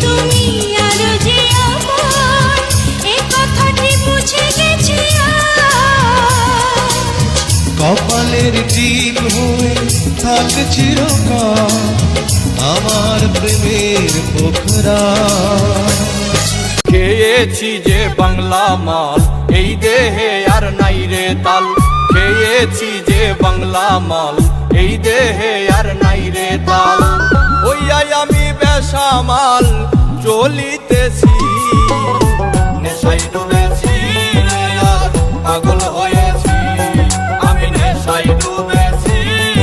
তুমি আরো যে আমার, এ কথাটি মুছে গেছে কপালের টিপ হয়ে থাক চিরকাল আমার প্রেমের পোখরা। খেয়েছি যে বাংলা মাল, এই দেহে আর নাই রে তাল। খেয়েছি যে বাংলা মাল, এই দেহে আর নাই রে তাল। ওইয়াই আমি বেসামাল চলিতেছি, নেশায় ডুবেছি রে আর পাগল হয়েছি। আমি নেশায় ডুবেছি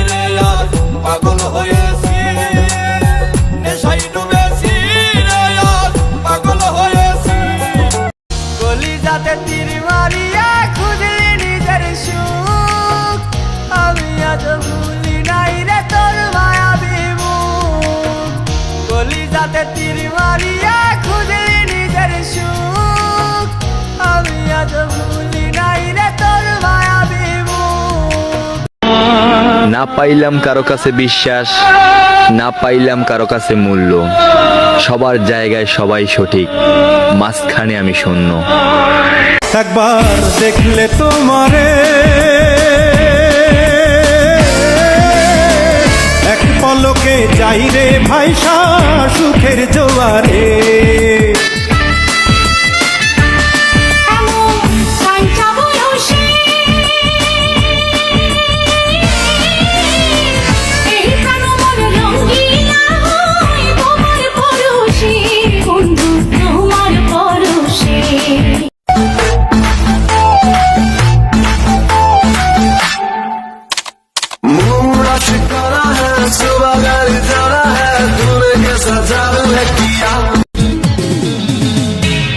রে আর পাগল হয়েছি। নেশায় ডুবেছি রে আর পাগল হয়েছি। কলিজাতে তীর মারিয়া খুঁজলি নিজের সুখ, আমি আজ ভুলি নাই রে তোর মায়াবী মুখ। কলিজাতে তীর মারিয়া খুঁজলি নিজের সুখ, আমি আজ ভুলি নাই রে তোর মায়াবী মুখ। না পাইলাম কারো কাছে বিশ্বাস, না পাইলাম কারো কাছে মূল্য। সবার জায়গায় সবাই সঠিক, মাঝখানে আমি শূন্য। একবার দেখলে তোমারে এক পলকে যাই রে ভাইসা সুখের জোয়ারে।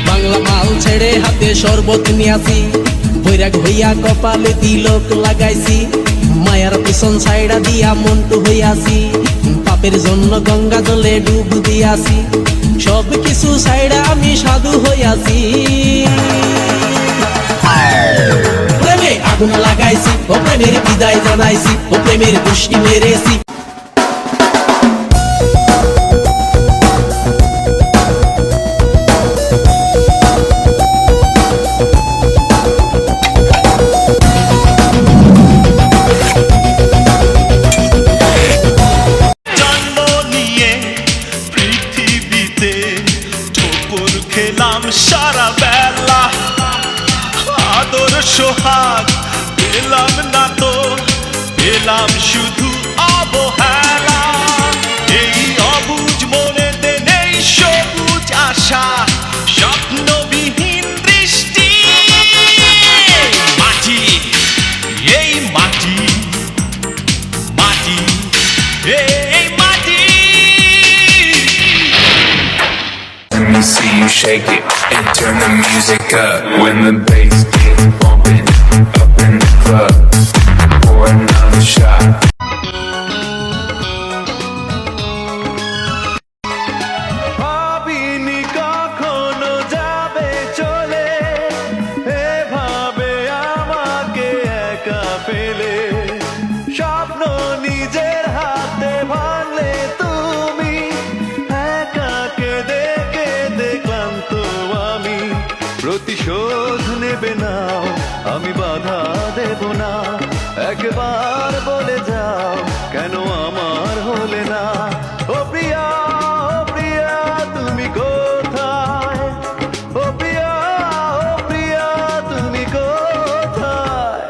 বাংলা মাল ছেড়ে হাতে শরবত নিয়াছি, বৈরাগ হইয়া কপালে তিলক লাগাইছি। মায়ার পিছন ছাইড়া দিয়া মন্টু হইয়াছি, পাপের জন্য গঙ্গা জলে ডুব দিয়াছি। সব কিছু ছাইড়া আমি সাধু হইয়াছি। প্রেমে আগুন লাগাইছি, ও প্রেমের বিদায় জানাইছি, ও প্রেমের দুষ্টি মেরেছি। খেলাম সারা বেলা, আদর সোহাগ পেলাম না তো, পেলাম শুধু অবহেলা। এই অবুঝ মনেতে নেই সবুজ আশা, স্বপ্নবিহীন দৃষ্টি। মাটি, এই মাটি, মাটি, এই মাটি। Let me see you shake it and turn the music up. When the bass gets bumping up in the club, pour another shot. ভাবিনি কখনো যাবে চলে, এভাবে আমাকে একা ফেলে। স্বপ্ন নিজের হাতে ভাঙলে তুমি, একা কেঁদে কেঁদে ক্লান্ত আমি। প্রতিশোধ নেবে নাও, আমি বাধা দেব না। একবার বলে যাও, কেন আমার হলে না? ও প্রিয়া, ও প্রিয়া তুমি কোথায়? ও প্রিয়া, ও প্রিয়া তুমি কোথায়?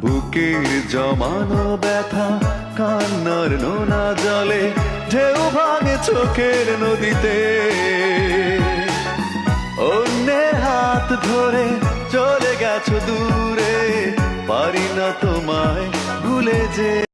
বুকের জমানো ব্যথা কান্নার নোনা জলে, ঢেউ ভাঙে চোখের নদীতে। অন্যের হাত ধরে চলে গেছো দূরে, পারি না তোমায় ভুলে যে।